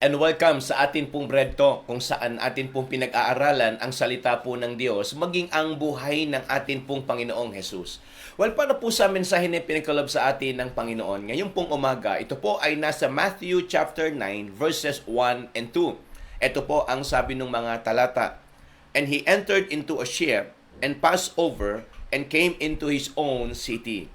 And welcome sa atin pong Bread Talk, kung saan atin pong pinag-aaralan ang salita po ng Diyos, maging ang buhay ng atin pong Panginoong Jesus. Well, paano po sa mensahe na pinagkalob sa atin ng Panginoon? Ngayon pong umaga, ito po ay nasa Matthew chapter 9, verses 1 and 2. Ito po ang sabi ng mga talata. And he entered into a ship and passed over and came into his own city.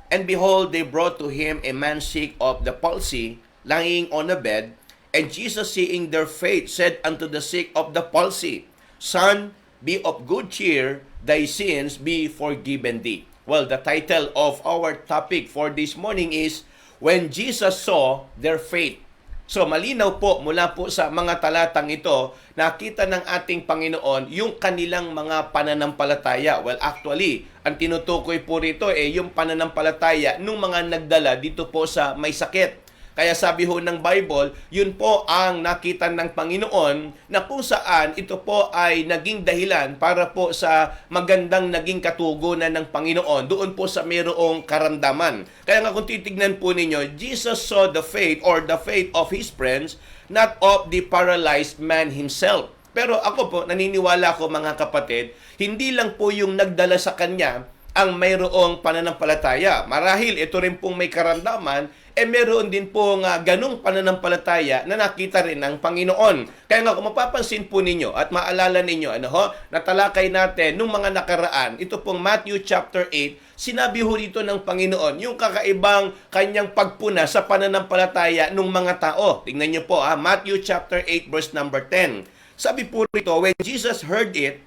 And behold, they brought to him a man sick of the palsy, lying on a bed. And Jesus, seeing their faith, said unto the sick of the palsy, Son, be of good cheer, thy sins be forgiven thee. Well, the title of our topic for this morning is, When Jesus Saw Their Faith. So, malinaw po mula po sa mga talatang ito, nakita ng ating Panginoon yung kanilang mga pananampalataya. Well, actually, ang tinutukoy po rito yung pananampalataya ng mga nagdala dito po sa may sakit. Kaya sabi ho ng Bible, yun po ang nakita ng Panginoon na kung saan ito po ay naging dahilan para po sa magandang naging katugunan ng Panginoon doon po sa mayroong karamdaman. Kaya nga kung titignan po ninyo, Jesus saw the faith or the faith of His friends, not of the paralyzed man himself. Pero ako po, naniniwala ko mga kapatid, hindi lang po yung nagdala sa Kanya ang mayroong pananampalataya. Marahil ito rin pong may karamdaman, meron din po nga ganung pananampalataya na nakita rin ng Panginoon. Kaya nga kung mapapansin po ninyo at maalala ninyo, natalakay natin nung mga nakaraan, ito pong Matthew chapter 8, sinabi ho rito ng Panginoon yung kakaibang kanyang pagpuna sa pananampalataya ng mga tao. Tingnan nyo po, Matthew chapter 8 verse number 10. Sabi po rito, when Jesus heard it,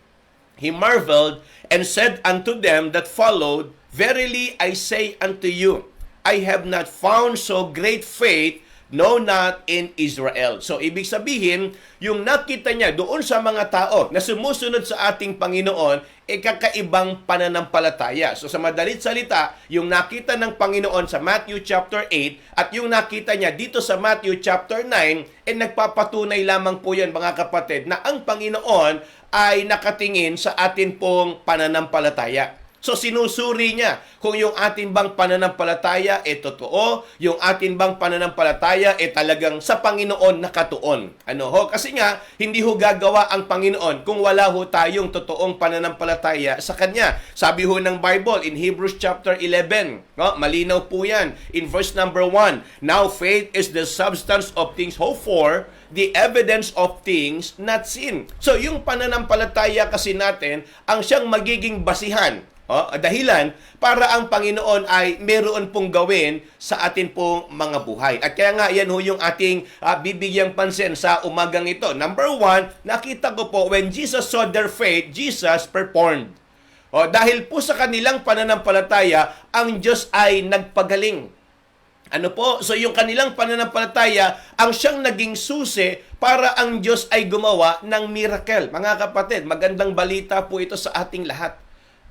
He marveled and said unto them that followed, Verily I say unto you, I have not found so great faith, no, not in Israel. So, ibig sabihin, yung nakita niya doon sa mga tao na sumusunod sa ating Panginoon, kakaibang pananampalataya. So, sa madalit salita, yung nakita ng Panginoon sa Matthew chapter 8 at yung nakita niya dito sa Matthew chapter 9, nagpapatunay lamang po yan, mga kapatid, na ang Panginoon ay nakatingin sa atin pong pananampalataya. So, sinusuri niya kung yung atin bang pananampalataya totoo, yung atin bang pananampalataya talagang sa Panginoon nakatuon. Kasi nga, hindi ho gagawa ang Panginoon kung wala ho tayong totoong pananampalataya sa Kanya. Sabi ho ng Bible in Hebrews chapter 11, malinaw po yan, in verse number 1, Now faith is the substance of things hoped for, the evidence of things not seen. So, yung pananampalataya kasi natin, ang siyang magiging basihan, dahilan para ang Panginoon ay meron pong gawin sa atin pong mga buhay. At kaya nga, yan ho yung ating bibigyang pansin sa umagang ito. Number 1, nakita ko po, when Jesus saw their faith, Jesus performed. Dahil po sa kanilang pananampalataya, ang Diyos ay nagpagaling. So yung kanilang pananampalataya, ang siyang naging susi para ang Diyos ay gumawa ng miracle. Mga kapatid, magandang balita po ito sa ating lahat.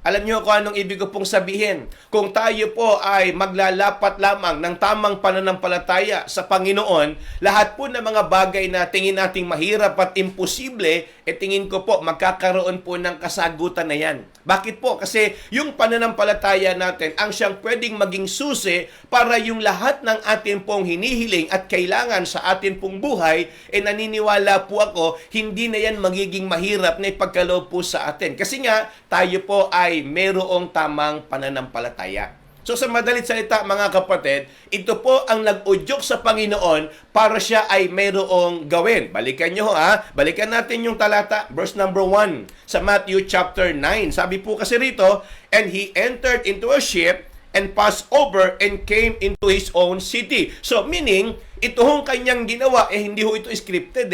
Alam niyo kung anong ibig ko pong sabihin? Kung tayo po ay maglalapat lamang ng tamang pananampalataya sa Panginoon, lahat po ng mga bagay na tingin nating mahirap at imposible, tingin ko po magkakaroon po ng kasagutan na yan. Bakit po? Kasi yung pananampalataya natin ang siyang pwedeng maging susi para yung lahat ng atin pong hinihiling at kailangan sa atin pong buhay, naniniwala po ako, hindi na yan magiging mahirap na ipagkaloob po sa atin. Kasi nga, tayo po ay mayroong tamang pananampalataya. So sa madalit salita, mga kapatid, ito po ang nag-udyok sa Panginoon para siya ay mayroong gawin. Balikan nyo balikan natin yung talata, verse number 1 sa Matthew chapter 9. Sabi po kasi rito, And he entered into a ship and passed over and came into his own city. So meaning, ito hong kanyang ginawa, hindi ho ito scripted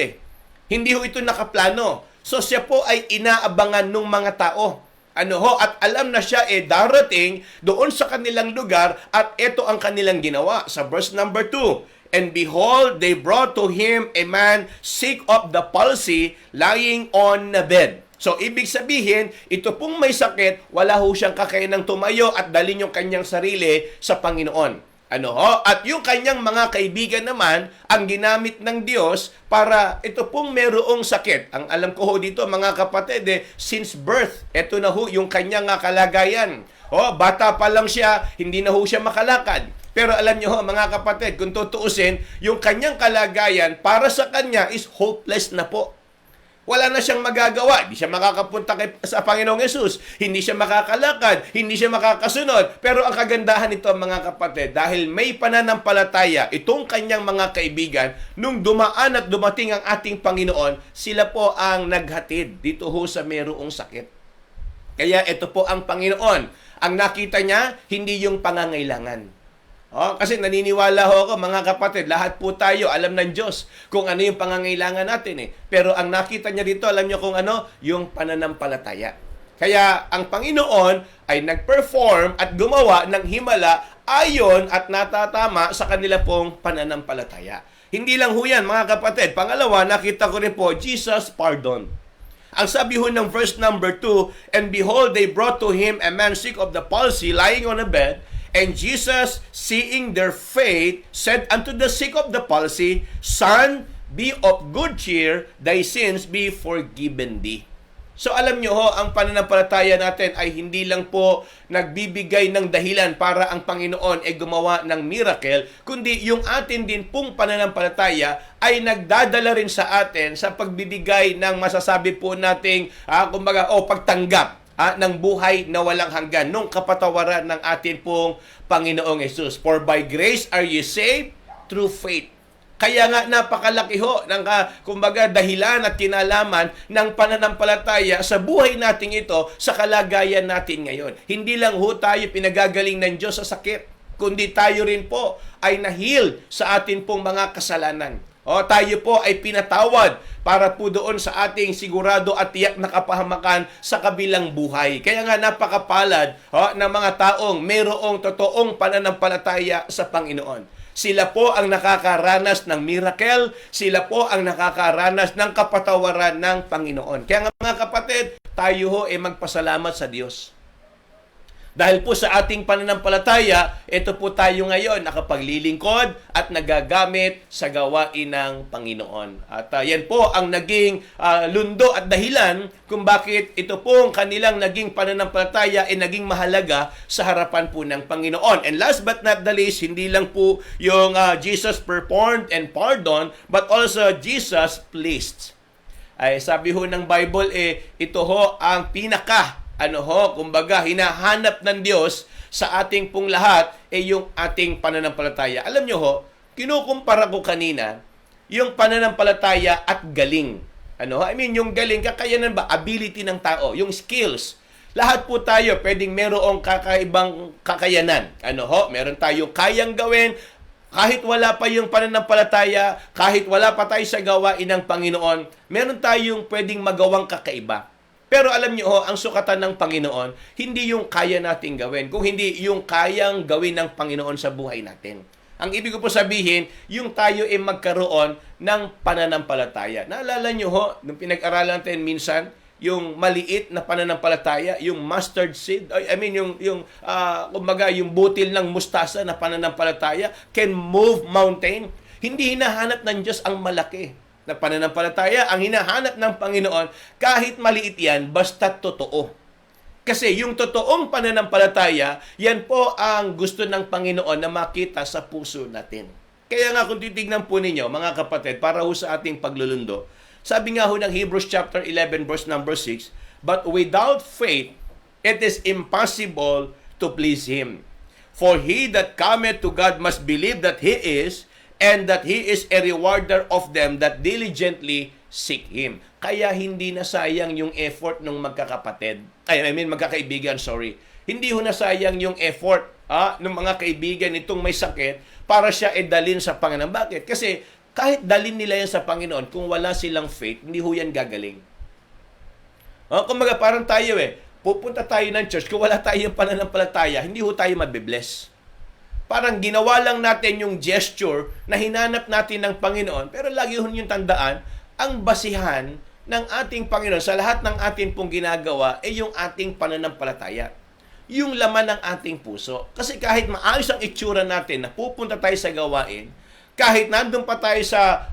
Hindi ho ito nakaplano. So siya po ay inaabangan ng mga tao. At alam na siya darating doon sa kanilang lugar at ito ang kanilang ginawa. Sa verse number 2, And behold, they brought to him a man sick of the palsy, lying on a bed. So, ibig sabihin, ito pong may sakit, wala ho siyang kakayanang tumayo at dalhin yung kanyang sarili sa Panginoon. At yung kanyang mga kaibigan naman, ang ginamit ng Diyos para ito pong merong sakit. Ang alam ko ho dito, mga kapatid, since birth, ito na ho yung kanyang kalagayan. Bata pa lang siya, hindi na ho siya makalakad. Pero alam nyo ho, mga kapatid, kung tutuusin, yung kanyang kalagayan para sa kanya is hopeless na po. Wala na siyang magagawa. Hindi siya makakapunta sa Panginoong Yesus. Hindi siya makakalakad. Hindi siya makakasunod. Pero ang kagandahan nito, mga kapatid, dahil may pananampalataya, itong kanyang mga kaibigan, nung dumaan at dumating ang ating Panginoon, sila po ang naghatid dito ho sa mayroong sakit. Kaya ito po ang Panginoon. Ang nakita niya, hindi yung pangangailangan. Kasi naniniwala ho ako, mga kapatid, lahat po tayo, alam ng Diyos kung ano yung pangangailangan natin . Pero ang nakita niya dito, alam niyo kung ano? Yung pananampalataya. Kaya ang Panginoon ay nag-perform at gumawa ng himala ayon at natatama sa kanila pong pananampalataya. Hindi lang ho yan, mga kapatid. Pangalawa, nakita ko rin po, Jesus pardon. Ang sabi ho ng verse number 2, "And behold, they brought to him a man sick of the palsy, lying on a bed. And Jesus, seeing their faith, said unto the sick of the palsy, Son, be of good cheer, thy sins be forgiven thee." So alam nyo ho, ang pananampalataya natin ay hindi lang po nagbibigay ng dahilan para ang Panginoon ay gumawa ng miracle, kundi yung atin din pong pananampalataya ay nagdadala rin sa atin sa pagbibigay ng masasabi po nating, pagtanggap ng buhay na walang hanggan, nung kapatawaran ng atin pong Panginoong Yesus. For by grace are you saved through faith. Kaya nga napakalaki ho ng dahilan at kinalaman ng pananampalataya sa buhay natin ito, sa kalagayan natin ngayon. Hindi lang ho tayo pinagagaling ng Diyos sa sakit, kundi tayo rin po ay na-heal sa atin pong mga kasalanan. Tayo po ay pinatawad para po doon sa ating sigurado at tiyak na kapahamakan sa kabilang buhay. Kaya nga napakapalad ng mga taong mayroong totoong pananampalataya sa Panginoon. Sila po ang nakakaranas ng miracle, sila po ang nakakaranas ng kapatawaran ng Panginoon. Kaya nga mga kapatid, tayo ho ay magpasalamat sa Diyos. Dahil po sa ating pananampalataya, ito po tayo ngayon nakapaglilingkod at nagagamit sa gawain ng Panginoon. At yan po ang naging lundo at dahilan kung bakit ito pong kanilang naging pananampalataya ay naging mahalaga sa harapan po ng Panginoon. And last but not the least, hindi lang po yung Jesus performed and pardoned, but also Jesus pleased. Ay sabi ho ng Bible, ito ho ang hinahanap ng Diyos sa ating pong lahat yung ating pananampalataya. Alam nyo ho, kinukumpara ko kanina yung pananampalataya at galing. Yung galing, kakayanan ba? Ability ng tao, yung skills. Lahat po tayo pwedeng merong kakaibang kakayanan. Meron tayong kayang gawin, kahit wala pa yung pananampalataya, kahit wala pa tayo sa gawain ng Panginoon, meron tayong pwedeng magawang kakaiba. Pero alam niyo ang sukatan ng Panginoon, hindi yung kaya nating gawin, kung hindi yung kayang gawin ng Panginoon sa buhay natin. Ang ibig ko po sabihin, yung tayo ay magkaroon ng pananampalataya. Naalala niyo nung pinag-aralan natin minsan, yung maliit na pananampalataya, yung mustard seed, yung butil ng mustasa na pananampalataya can move mountain. Hindi hinahanap ng Diyos ang malaki na pananampalataya. Ang hinahanap ng Panginoon, kahit maliit yan, basta totoo. Kasi yung totoong pananampalataya, yan po ang gusto ng Panginoon na makita sa puso natin. Kaya nga kung titignan po ninyo, mga kapatid, para ho sa ating paglulundo, sabi nga ho ng Hebrews chapter 11 verse number 6, "But without faith, it is impossible to please Him. For he that cometh to God must believe that He is, and that He is a rewarder of them that diligently seek Him." Kaya hindi nasayang yung effort ng magkakaibigan. Hindi ho nasayang yung effort ng mga kaibigan itong may sakit para siya dalhin sa Panginoon. Bakit? Kasi kahit dalhin nila yan sa Panginoon, kung wala silang faith, hindi ho yan gagaling. Parang tayo pupunta tayo ng church, kung wala tayong pananampalataya, hindi ho tayo mabibless. Parang ginawa lang natin yung gesture na hinanap natin ng Panginoon, pero lagi ho yung tandaan, ang basihan ng ating Panginoon sa lahat ng ating pong ginagawa ay yung ating pananampalataya. Yung laman ng ating puso. Kasi kahit maayos ang itsura natin na pupunta tayo sa gawain, kahit nandun pa tayo sa,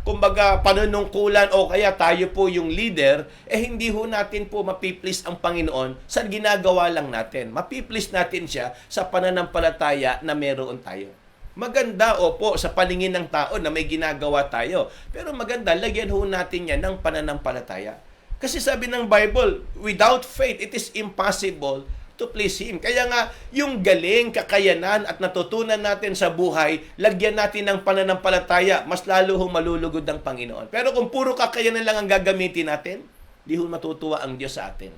panunungkulan o kaya tayo po yung leader, hindi ho natin po mapiplease ang Panginoon sa ginagawa lang natin. Mapiplease natin siya sa pananampalataya na meron tayo. Maganda, opo, sa palingin ng tao na may ginagawa tayo. Pero maganda, lagyan ho natin yan ng pananampalataya. Kasi sabi ng Bible, without faith, it is impossible to please Him. Kaya nga, yung galing, kakayanan at natutunan natin sa buhay, lagyan natin ng pananampalataya, mas lalo hong malulugod ng Panginoon. Pero kung puro kakayanan lang ang gagamitin natin, di ho matutuwa ang Diyos sa atin.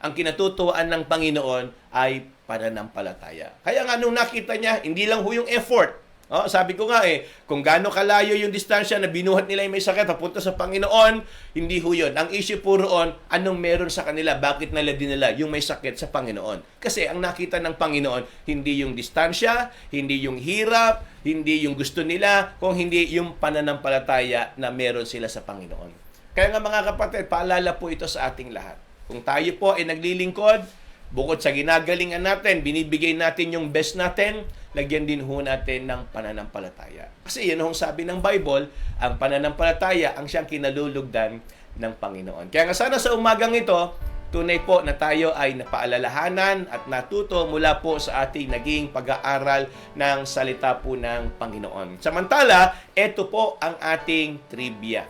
Ang kinatutuwaan ng Panginoon ay pananampalataya. Kaya nga nung nakita niya, hindi lang ho yung effort. Sabi ko nga kung gaano kalayo yung distansya na binuhat nila yung may sakit papunta sa Panginoon, hindi ho yun. Ang issue po roon, anong meron sa kanila? Bakit nila dinala yung may sakit sa Panginoon? Kasi ang nakita ng Panginoon, hindi yung distansya, hindi yung hirap, hindi yung gusto nila, kung hindi yung pananampalataya na meron sila sa Panginoon. Kaya nga mga kapatid, paalala po ito sa ating lahat. Kung tayo po ay naglilingkod, bukod sa ginagalingan natin, binibigay natin yung best natin, lagyan din ho natin ng pananampalataya. Kasi yun ang sabi ng Bible, ang pananampalataya ang siyang kinalulugdan ng Panginoon. Kaya nga sana sa umagang ito, tunay po na tayo ay napaalalahanan at natuto mula po sa ating naging pag-aaral ng salita po ng Panginoon. Samantala, ito po ang ating trivia.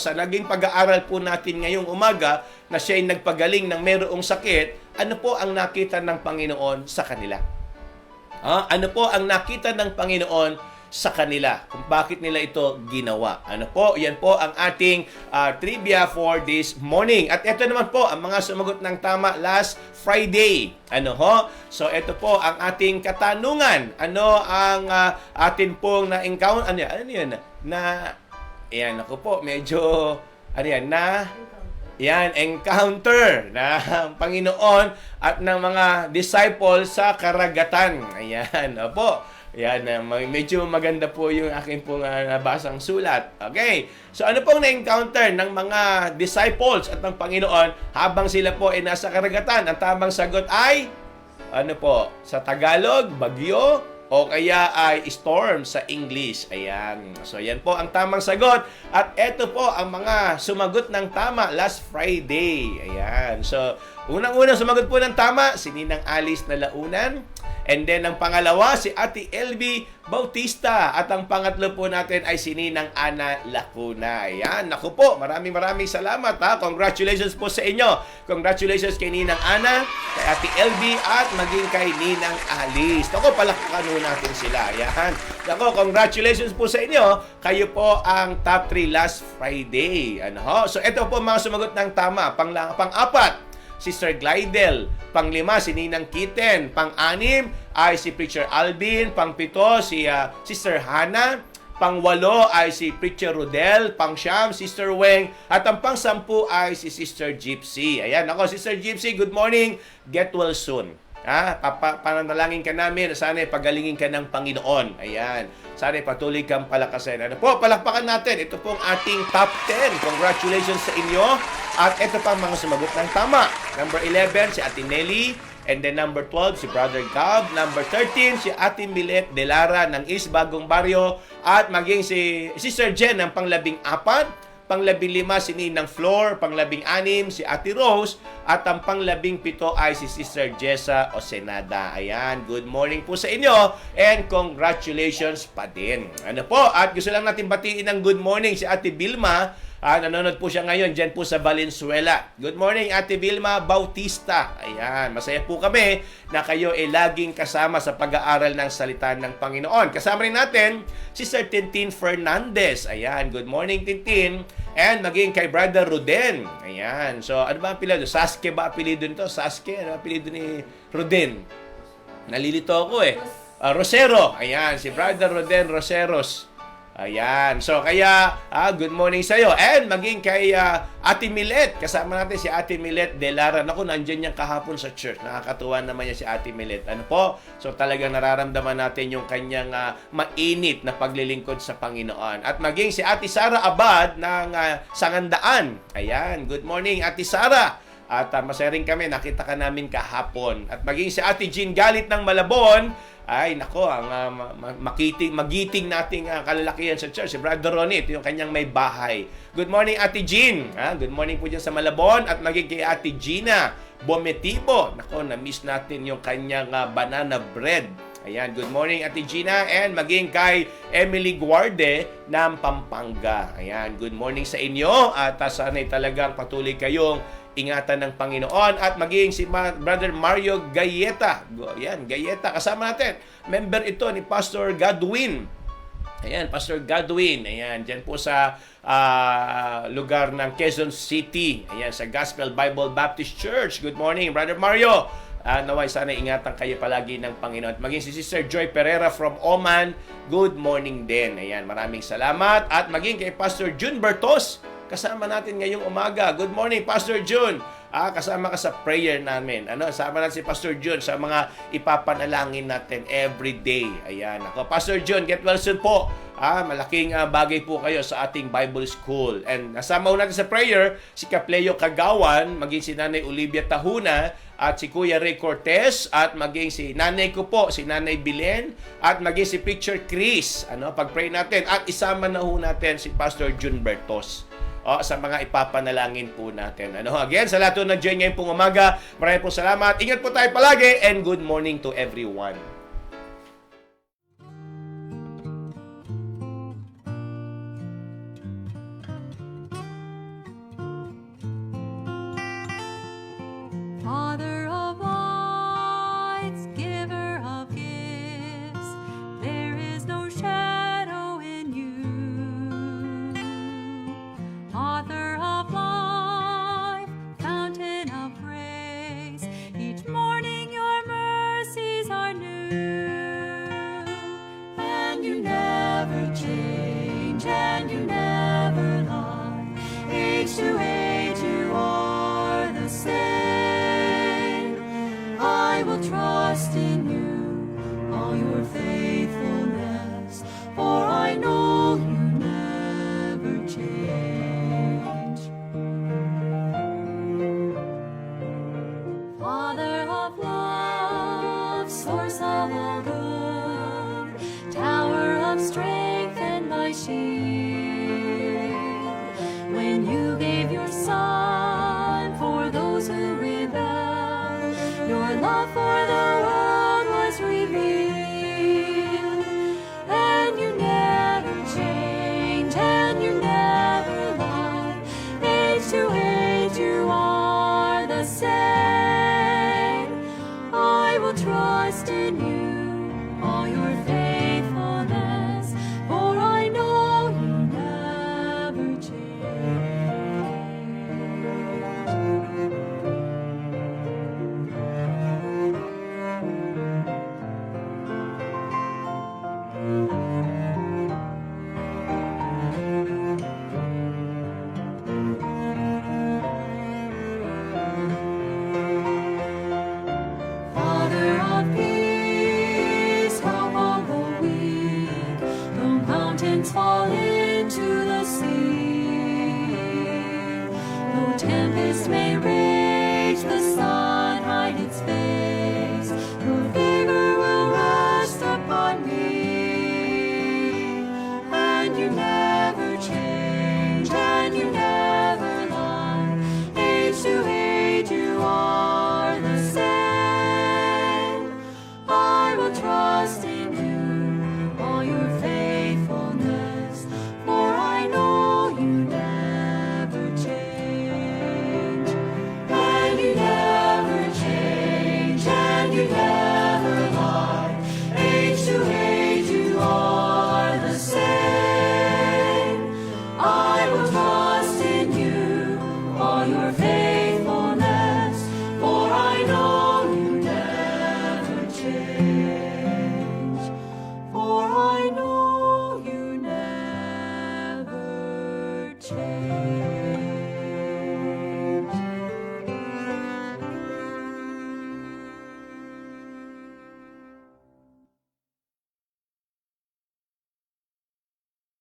Sa naging pag-aaral po natin ngayong umaga na siya ay nagpagaling ng mayroong sakit, ano po ang nakita ng Panginoon sa kanila? Ano po ang nakita ng Panginoon sa kanila? Kung bakit nila ito ginawa? Yan po ang ating trivia for this morning. At ito naman po ang mga sumagot ng tama last Friday. So ito po ang ating katanungan. Ano ang atin pong na-encounter? Ano yun? Encounter ng Panginoon at ng mga disciples sa karagatan. Medyo maganda po yung aking pong nabasang sulat. Okay, so ano pong na-encounter ng mga disciples at ng Panginoon habang sila po ay nasa karagatan? Ang tamang sagot ay, sa Tagalog, bagyo, o kaya ay storm sa English. So yan po ang tamang sagot. At ito po ang mga sumagot ng tama last Friday. So unang-unang sumagot po ng tama, si Ninang Alice na Launan. And then ang pangalawa, si Ate LB Bautista. At ang pangatlo po natin ay si Ninang Ana Lacuna. Naku po, maraming salamat Congratulations po sa inyo. Congratulations kay Ninang Ana, kay Ate LB, at maging kay Ninang Alice. Naku, palakpakan natin sila. Naku, congratulations po sa inyo. Kayo po ang top 3 last Friday. So ito po mga sumagot ng tama. Pang-apat, Sister Glidel. Pang-5, si Ninang Kitten. Pang-6 ay si Preacher Alvin. Pang-7, si Sister Hannah. Pang-8 ay si Preacher Rodel. Pang-9, Sister Weng. At ang pang-10 ay si Sister Gypsy. Sister Gypsy, good morning. Get well soon. Pananalangin ka namin, sana pagalingin ka ng Panginoon. Sana patuloy kang palakasin. Palakpakan natin. Ito pong ating top 10. Congratulations sa inyo. At ito pa mga sumagot ng tama. Number 11, si Ate Nelly. And then number 12, si Brother Gab. Number 13, si Ate Milet Delara ng East Bagong Barrio. At maging si Sister Jen ng pang-14. Pang-15, si Ninang Flor. Pang-16, si Ate Rose. At ang pang-17 ay si Sister Jessa Osenada. Good morning po sa inyo. And congratulations pa din. At gusto lang natin batiin ng good morning si Ate Vilma. Nanonood po siya ngayon dyan po sa Valenzuela. Good morning, Ate Vilma Bautista. Masaya po kami na kayo ay laging kasama sa pag-aaral ng salita ng Panginoon. Kasama rin natin si Sir Tintin Fernandez. Good morning, Tintin. And maging kay Brother Ruden. So ano ba ang apelido? Sasuke ba apelido nito? Sasuke? Ano ang apelido ni Ruden? Nalilito ako Rosero. Si Brother Ruden Roseros. So kaya good morning sa iyo. And maging kay Ate Milet. Kasama natin si Ate Milet Delara. Naku, nandiyan yan kahapon sa church. Nakakatuwa naman yan si Ate Milet. So talagang nararamdaman natin yung kanyang mainit na paglilingkod sa Panginoon. At maging si Ate Sara Abad ng Sangandaan. Good morning, Ate Sara. At masaya rin kami, nakita ka namin kahapon. At maging si Ate Jean Galit ng Malabon. Ang magiting nating kalalakihan sa church, si Brother Ronnie, ito yung kanyang may bahay. Good morning, Ate Jean. Good morning po dyan sa Malabon. At maging kay Ate Gina Bometibo. Na-miss natin yung kanyang banana bread. Ayan, good morning Ate Gina and maging kay Emily Guarde ng Pampanga. Ayan, good morning sa inyo at sana'y talagang patuloy kayong ingatan ng Panginoon at maging si Brother Mario Gayeta. Ayan, Gayeta kasama natin. Member ito ni Pastor Godwin. Ayan, Pastor Godwin. Ayan, dyan po sa lugar ng Quezon City. Ayan, sa Gospel Bible Baptist Church. Good morning, Brother Mario. Naway sana ingatan kayo palagi ng Panginoon. At maging si Sister Joy Pereira from Oman, good morning din. Ayan, maraming salamat. At maging kay Pastor June Bertos, kasama natin ngayong umaga. Good morning, Pastor June. Kasama ka sa prayer namin. Kasama natin si Pastor June sa mga ipapanalangin natin every day. Ayan. Ako, Pastor June, get well soon po. Malaking bagay po kayo sa ating Bible School. And nasama ho natin sa prayer si Kapleo Kagawan, maging si Nanay Olivia Tahuna, at si Kuya Ray Cortez, at maging si nanay ko po, si Nanay Bilen, at maging si Picture Chris. Pag-pray natin. At isama na ho natin si Pastor June Bertos. Sa mga ipapanalangin po natin. Again, sa lahat na nag-join ngayon pong umaga, maraming po salamat. Ingat po tayo palagi and good morning to everyone. Father of lights, giver of gifts, there is no shadow in you. Author of life, fountain of grace, each morning your mercies are new. And you never change, and you never lie. Age to age you are the same. I will trust in you, all your faithfulness, for I know you never change. Father of love, source of all good, tower of strength and my shield, when you gave your Son for those who rebel, your love for the